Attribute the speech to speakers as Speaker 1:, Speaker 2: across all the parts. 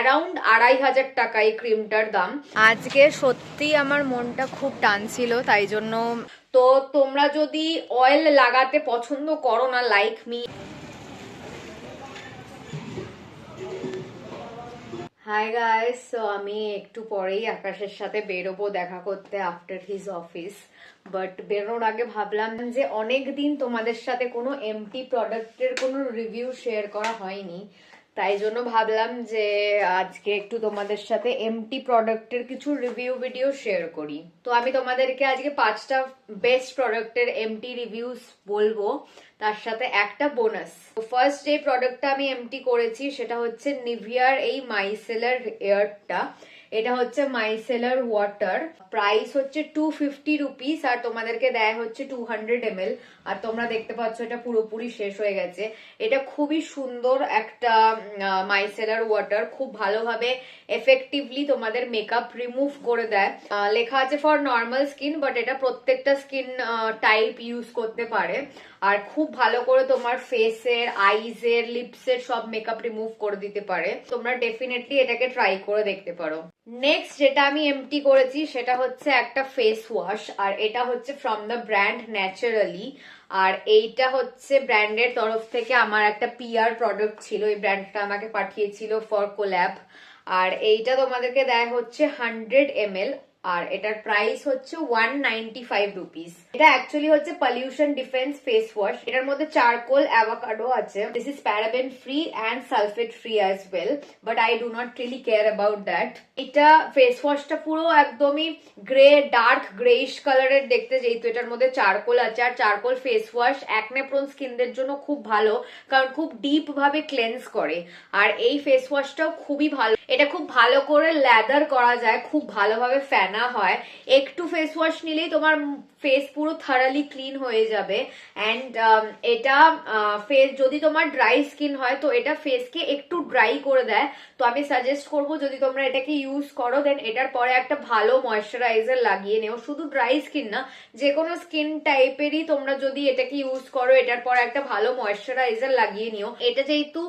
Speaker 1: Around 2500 টাকা এই ক্রিমটার দাম। আজকে সত্যি আমার মনটা খুব টানছিল, তাই জন্য। তো তোমরা যদি অয়েল লাগাতে পছন্দ করো না like me. Hi guys, so আমি একটু পরেই আকাশের সাথে বেরোবো দেখা করতে আফটার হিজ অফিস। বাট বেরোনোর আগে ভাবলাম যে অনেক দিন তোমাদের সাথে কোনো এমটি প্রোডাক্টের কোনো রিভিউ শেয়ার করা হয়নি, তাই জন্য ভাবলাম যে আজকে একটু তোমাদের সাথে এমটি প্রোডাক্টের কিছু রিভিউ ভিডিও শেয়ার করি। তো আমি তোমাদেরকে আজকে 5টা বেস্ট প্রোডাক্টের এমটি রিভিউস বলবো, তার সাথে একটা বোনাস। ফার্স্ট যে প্রোডাক্টটা আমি এমটি করেছি সেটা হচ্ছে নিভিয়ার এই মাইসেলার এয়ারটা। এটা হচ্ছে মাইসেলার ওয়াটার, প্রাইস হচ্ছে 250 রুপিস আর তোমাদেরকে দেয় হচ্ছে 200 ml। আর তোমরা দেখতে পাচ্ছ এটা পুরোপুরি শেষ হয়ে গেছে। এটা খুবই সুন্দর একটা মাইসেলার ওয়াটার, খুব ভালোভাবে এফেক্টিভলি তোমাদের মেকআপ রিমুভ করে দেয়। লেখা আছে ফর নর্মাল স্কিন, বাট এটা প্রত্যেকটা স্কিন টাইপ ইউজ করতে পারে। আর খুব ভালো করে তোমার ফেসের, আইজের, লিপসের সব মেকআপ রিমুভ করে দিতে পারে। তোমরা ডেফিনেটলি এটাকে ট্রাই করে দেখতে পারো। নেক্সট যেটা আমি এমটি করেছি সেটা হচ্ছে একটা ফেস ওয়াশ, আর এটা হচ্ছে ফ্রম দ্য ব্র্যান্ড ন্যাচারালি। আর এইটা হচ্ছে ব্র্যান্ডের তরফ থেকে আমার একটা পিআর প্রোডাক্ট ছিল, এই ব্র্যান্ডটা আমাকে পাঠিয়েছিল ফর কোল্যাব। আর এইটা তোমাদেরকে দেয় হচ্ছে 100 ml আর এটার প্রাইস হচ্ছে 195 রুপিস। এটা অ্যাকচুয়ালি হচ্ছে পলিউশন ডিফেন্স ফেস ওয়াশ। এটার মধ্যে চারকোল, অ্যাভোকাডো আছে। This is paraben free and sulphate free as well, but I do not really care about that. এটা ফেস ওয়াশটা পুরো একদমই গ্রে, ডার্ক গ্রেইশ কালারের দেখতে, যেহেতু এটার মধ্যে চারকোল আছে। আর charcoal face wash acne prone স্কিনদের জন্য খুব ভালো, কারণ খুব ডিপ ভাবে ক্লেন্স করে। আর এই ফেস ওয়াশটাও খুবই ভালো, এটা খুব ভালো করে ল্যাদার করা যায়, খুব ভালোভাবে ফেনা হয়। একটু ফেস ওয়াশ নিলেই তোমার ফেস পুরো থারালি ক্লিন হয়ে যাবে। অ্যান্ড এটা ফেস, যদি তোমার ড্রাই স্কিন হয় তো এটা ফেসকে একটু ড্রাই করে দেয়। তো আমি সাজেস্ট করবো যদি তোমরা এটাকে ইউজ করো দেন এটার পরে একটা ভালো ময়শ্চারাইজার লাগিয়ে নেও। শুধু ড্রাই স্কিন না, যে কোনো স্কিন টাইপেরই তোমরা যদি এটাকে ইউজ করো এটার পরে একটা ভালো ময়শ্চারাইজার লাগিয়ে নিও। এটা যেহেতু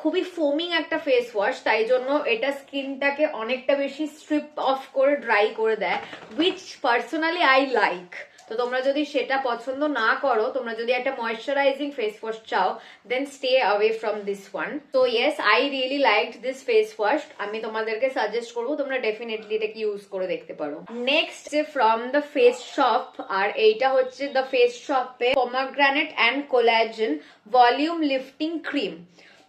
Speaker 1: খুবই ফোমিং একটা ফেস ওয়াশ, তাই জন্য এটা স্কিনটাকে অনেকটা বেশি স্ট্রিপ অফ করে ড্রাই করে দেয়, উইচ পার্সোনালি আই লাইক। তো তোমরা যদি সেটা পছন্দ না করো, তোমরা যদি একটা ময়শ্চারাইজিং ফেস ওয়াশ চাও, then stay away from this one. তো yes, I really liked this face wash. আমি তোমাদেরকে সাজেস্ট করবো তোমরা ডেফিনেটলি এটাকে ইউজ করে দেখতে পারো। নেক্সট যে ফ্রম দ্য ফেস শপ, আর এইটা হচ্ছে দ্য ফেস শপে pomegranate and collagen volume lifting cream.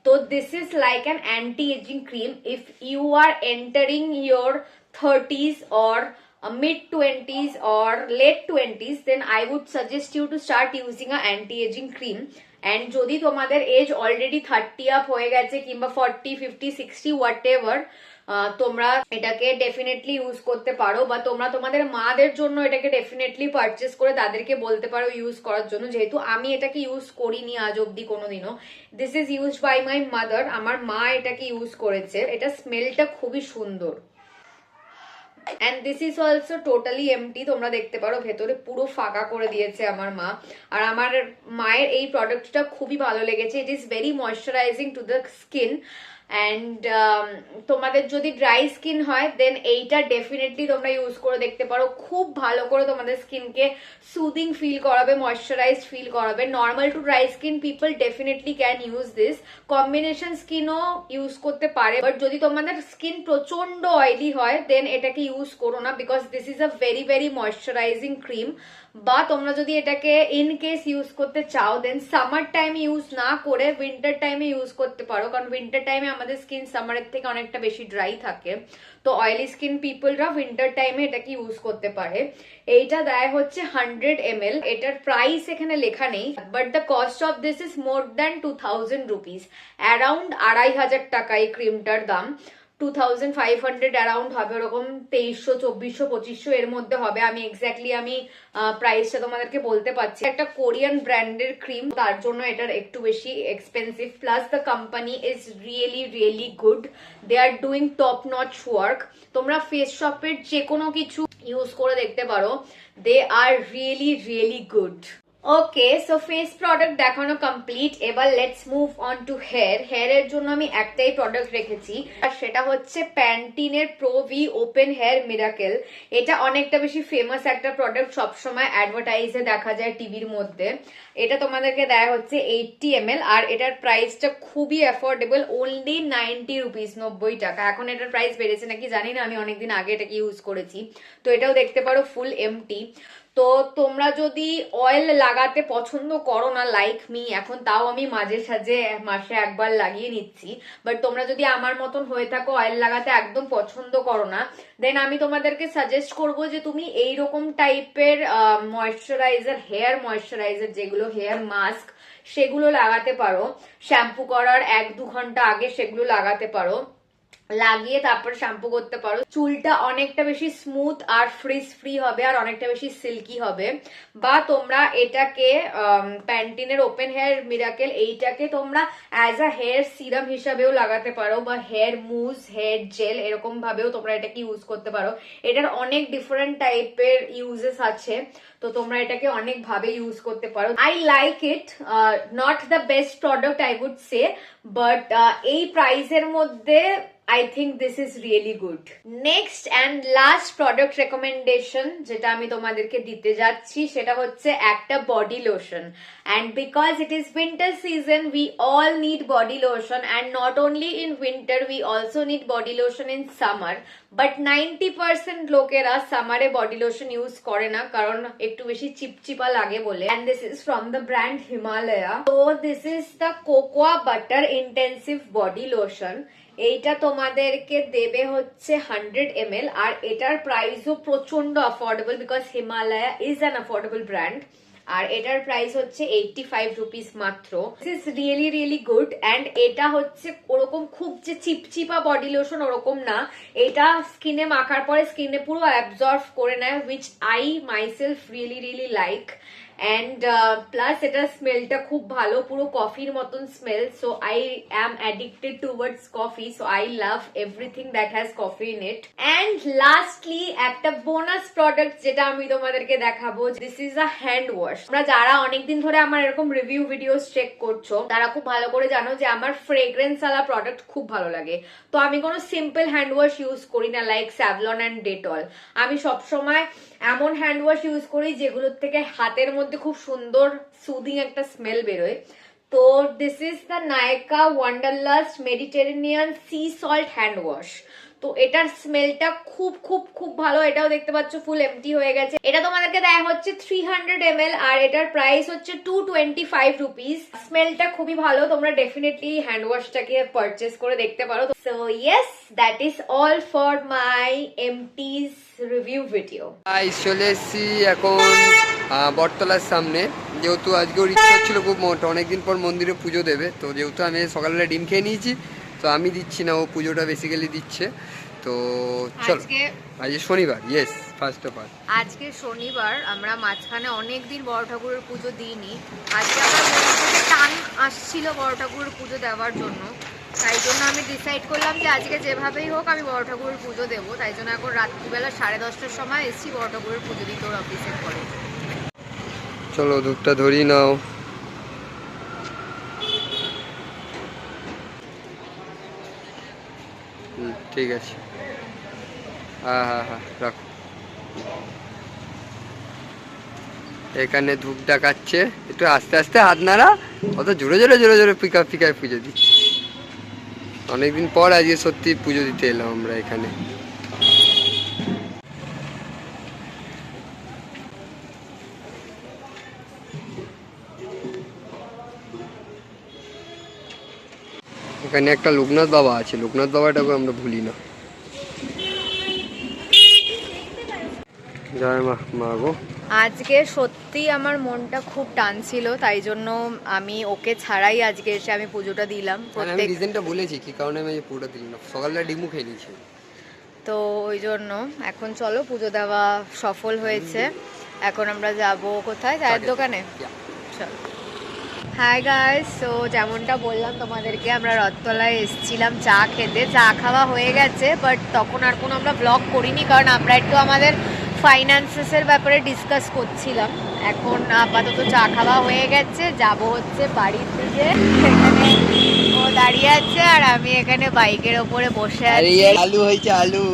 Speaker 1: So this is like an anti-aging cream. If you are entering your 30s or mid-20s or late 20s, then I would suggest you to start using a anti-aging cream. And যদি তোমাদের age already 30 up হয়ে গেছে কিংবা 40, 50, 60 what ever, তোমরা এটাকে definitely use করতে পারো, বা তোমরা তোমাদের মাদের জন্য এটাকে ডেফিনেটলি পারচেস করে তাদেরকে বলতে পারো ইউজ করার জন্য, যেহেতু আমি এটাকে ইউজ করিনি আজ অব্দি কোনোদিনও। This is used by my mother, আমার মা এটাকে ইউজ করেছে। এটা স্মেলটা খুবই সুন্দর। And this is also totally empty, তোমরা দেখতে পারো ভেতরে পুরো ফাঁকা করে দিয়েছে আমার মা। আর আমার মায়ের এই প্রোডাক্টটা খুবই ভালো লেগেছে। It is very moisturising to the skin. And তোমাদের যদি ড্রাই স্কিন হয় দেন এইটা ডেফিনেটলি তোমরা ইউজ করে দেখতে পারো। খুব ভালো করে তোমাদের স্কিনকে সুদিং ফিল করাবে, ময়শ্চারাইজড ফিল করাবে। Normal to dry skin people definitely can use this. Combination স্কিনও ইউজ করতে পারে, বাট যদি তোমাদের স্কিন প্রচন্ড অয়েলি হয় দেন এটাকে ইউজ করো না, because this is a very very moisturising cream. বা তোমরা যদি এটাকে ইন কেস ইউজ করতে চাও দেন সামার টাইমে ইউজ না করে উইন্টার টাইমে ইউজ করতে পারো, কারণ উইন্টার টাইমে আমাদের স্কিন সামারের থেকে অনেকটা বেশি ড্রাই থাকে। তো অয়েলি স্কিন পিপলরা উইন্টার টাইমে এটাকে ইউজ করতে পারে। এইটা দেয় হচ্ছে 100 ml। এটার প্রাইস এখানে লেখা নেই, but the cost of this is more than 2000 rupees. Around 2500 টাকা এই ক্রিমটার দাম। 2500 অ্যারাউন্ড হবে, ওরকম 2300, 2400, 2500 এর মধ্যে হবে। আমি এক্স্যাক্টলি প্রাইসটা তোমাদেরকে বলতে পারছি। একটা কোরিয়ান ব্র্যান্ডের ক্রিম, তার জন্য এটার একটু বেশি expensive. Plus the company is really really good, they are doing top notch work. তোমরা ফেস শপের যে কোনো কিছু ইউজ করে দেখতে পারো, they are really really good. Okay, so face product দেখানো কমপ্লিট। এবার let's move on to hair এর জন্য আমি একটাই প্রোডাক্ট রেখেছি, আর সেটা হচ্ছে প্যান্টিনের Pro V open hair miracle. এটা অনেকটা বেশি ফেমাস একটা প্রোডাক্ট, সবসময় অ্যাডভার্টাইজে দেখা যায় টিভির মধ্যে। এটা তোমাদেরকে দেয়া হচ্ছে 80 ml, আর এটার প্রাইসটা খুবই অ্যাফোর্ডেবল, ওনলি 90 রুপিস, 90 টাকা। এখন এটার প্রাইস বেড়েছে নাকি জানি না, আমি অনেকদিন আগে এটাকে ইউজ করেছি। তো এটাও দেখতে পারো ফুল এমটি। তো তোমরা যদি অয়েল লাগাতে পছন্দ করো না লাইক মি, এখন তাও আমি মাঝে সাঝে মাসে একবার লাগিয়ে নিচ্ছি, বাট তোমরা যদি আমার মতন হয়ে থাকো অয়েল লাগাতে একদম পছন্দ করো না, দেন আমি তোমাদেরকে সাজেস্ট করব যে তুমি এইরকম টাইপের ময়শ্চারাইজার, হেয়ার ময়শ্চারাইজার, যেগুলো হেয়ার মাস্ক, সেগুলো লাগাতে পারো। শ্যাম্পু করার 1-2 ঘন্টা আগে সেগুলো লাগাতে পারো, লাগিয়ে তারপর শ্যাম্পু করতে পারো। চুলটা অনেকটা বেশি স্মুথ আর ফ্রিজ ফ্রি হবে, আর অনেকটা বেশি সিল্কি হবে। বা তোমরা এটাকে প্যান্টিনের ওপেন হেয়ার মিরাকেল, এইটাকে তোমরা অ্যাজ আ হেয়ার সিরাম হিসাবেও লাগাতে পারো, বা হেয়ার মুজ, হেয়ার জেল, এরকম ভাবেও তোমরা এটাকে ইউজ করতে পারো। এটার অনেক ডিফারেন্ট টাইপের ইউজেস আছে, তো তোমরা এটাকে অনেক ভাবে ইউজ করতে পারো। I like it, not the best product I would say, but এই প্রাইসের মধ্যে I think this is really good. Next and last product recommendation যেটা আমি তোমাদেরকে দিতে যাচ্ছি, সেটা হচ্ছে একটা body lotion. And because it is winter season, we all need body lotion, and not only in winter, we also need body lotion in summer. But 90% লোকেরা সামারে body lotion use করে না, কারণ একটু বেশি চিপচিপা লাগে বলে। And this is from the brand Himalaya. So this is the Cocoa Butter Intensive Body Lotion. এইটা তোমাদেরকে দেবে হচ্ছে 100 ml, আর এটার প্রাইসও প্রচন্ড affordable, because Himalaya is an affordable brand. আর এটার প্রাইস হচ্ছে 85 রুপিস মাত্র। This is really really good. And এটা হচ্ছে ওরকম খুব যে চিপচিপা বডি লোশন ওরকম না, এটা স্কিনে মাখার পরে স্কিনে পুরো অ্যাবজর্ভ করে নেয়, which I myself really really like. And plus এটার স্মেলটা খুব ভালো, পুরো কফির মতন smell. So I am addicted towards coffee, so I love everything that has coffee in it. And lastly একটা বোনাস প্রোডাক্ট যেটা আমি তোমাদেরকে দেখাবো, this is a hand wash. তোমরা যারা অনেকদিন ধরে আমার এরকম রিভিউ ভিডিওস চেক করছো, তারা খুব ভালো করে জানো যে আমার ফ্রেগ্রেন্স ওয়ালা প্রোডাক্ট খুব ভালো লাগে। তো আমি কোনো সিম্পল হ্যান্ড ওয়াশ ইউজ করি না লাইক স্যাভলন অ্যান্ড ডেটল। আমি সবসময় এমন হ্যান্ড ওয়াশ ইউজ করি যেগুলোর থেকে হাতের মধ্যে খুব সুন্দর সুদিং একটা স্মেল বেরোয়। তো this is the Nykaa wanderlust Mediterranean sea salt hand wash. তো এটার স্মেলটা খুব খুব খুব ভালো। এটাও দেখতে পাচ্ছ ফুল এমটি হয়ে গেছে। এটা তোমাদেরকে দেয়া হচ্ছে 300 ml, আর এটার প্রাইস হচ্ছে 225 রুপিস। স্মেলটা খুবই ভালো, তোমরা ডেফিনেটলি হ্যান্ড ওয়াশটাকে পারচেস করে দেখতে পারো। So yes, that is all for my empties review video.
Speaker 2: চলে এসেছি এখন বটতলার সামনে, যেহেতু আজকে ওর ইচ্ছা ছিল খুব অনেকদিন পর মন্দিরে পুজো দেবে। তো যেহেতু আমি সকালবেলা ডিম খেয়ে নিয়েছি, তো আমি দিচ্ছি না, ও পুজোটা বেসিক্যালি দিচ্ছে। তো চলো, আজকে শনিবার, ইয়েস ফার্স্ট অফ অল
Speaker 1: আজকে শনিবার, আমরা মাঝখানে অনেকদিন বড় ঠাকুরের পুজো দিইনি। আজকে আমার মনে থেকে টান আসছিল বড় ঠাকুরের পুজো দেওয়ার জন্য, তাই জন্য আমি ডিসাইড করলাম যে আজকে যেভাবেই হোক আমি বড় ঠাকুরের পুজো দেবো। তাই জন্য এখন রাত্রিবেলা 10:30টার সময় এসেছি বড় ঠাকুরের পুজো দিতে ওর অফিসের পরে।
Speaker 2: চলো ধূপটা ধরিয়ে নাও। ঠিক আছে, হ্যাঁ হ্যাঁ হ্যাঁ রাখো। এখানে ধূপ দেখাচ্ছে, একটু আস্তে আস্তে হাত নাড়া, অত জোরে জোরে জোরে জোরে পিকায় পুজো দিচ্ছি। অনেকদিন পর আজকে সত্যি পুজো দিতে এলাম আমরা এখানে। এখানে একটা লোকনাথ বাবা আছে, লোকনাথ বাবাটাকে আমরা ভুলি না। জয় মা, মা গো।
Speaker 1: আজকে সত্যি আমার মনটা খুব টানছিল, তাই জন্য আমি ওকে ছাড়াই আজকে এসে আমি পুজোটা দিলাম।
Speaker 2: আমি রিজনটা বলেছি কি কারণে আমি পুরোটা দিলাম না, সকালবেলা ডিমু খেয়ে নিয়েছি।
Speaker 1: তো ওই জন্য এখন চলো, পুজো দেওয়া সফল হয়েছে। এখন আমরা যাব কোথায়? চায়ের দোকানে। চলো। হাই গাইস, সো যেমনটা বললাম তোমাদেরকে, আমরা রথতলায় এসেছিলাম চা খেতে। চা খাওয়া হয়ে গেছে, বাট তখন আর কোনো আমরা ব্লগ করিনি, কারণ আমরা একটু আমাদের ফাইন্যান্সেস এর ব্যাপারে ডিসকাস করছিলাম। এখন আপাতত চা খাওয়া হয়ে গেছে, যাব হচ্ছে বাড়ির দিকে। এখানে ও দাঁড়িয়ে আছে আর আমি এখানে বাইকের ওপরে বসে আছি।
Speaker 2: আলু হয়েছে আলু।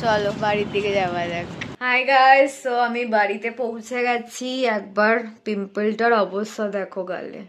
Speaker 1: চলো বাড়ির দিকে যাওয়া যাক। হাই গাইস, সো আমি বাড়িতে পৌঁছে গেছি। একবার পিম্পলটার অবস্থা দেখো গালে।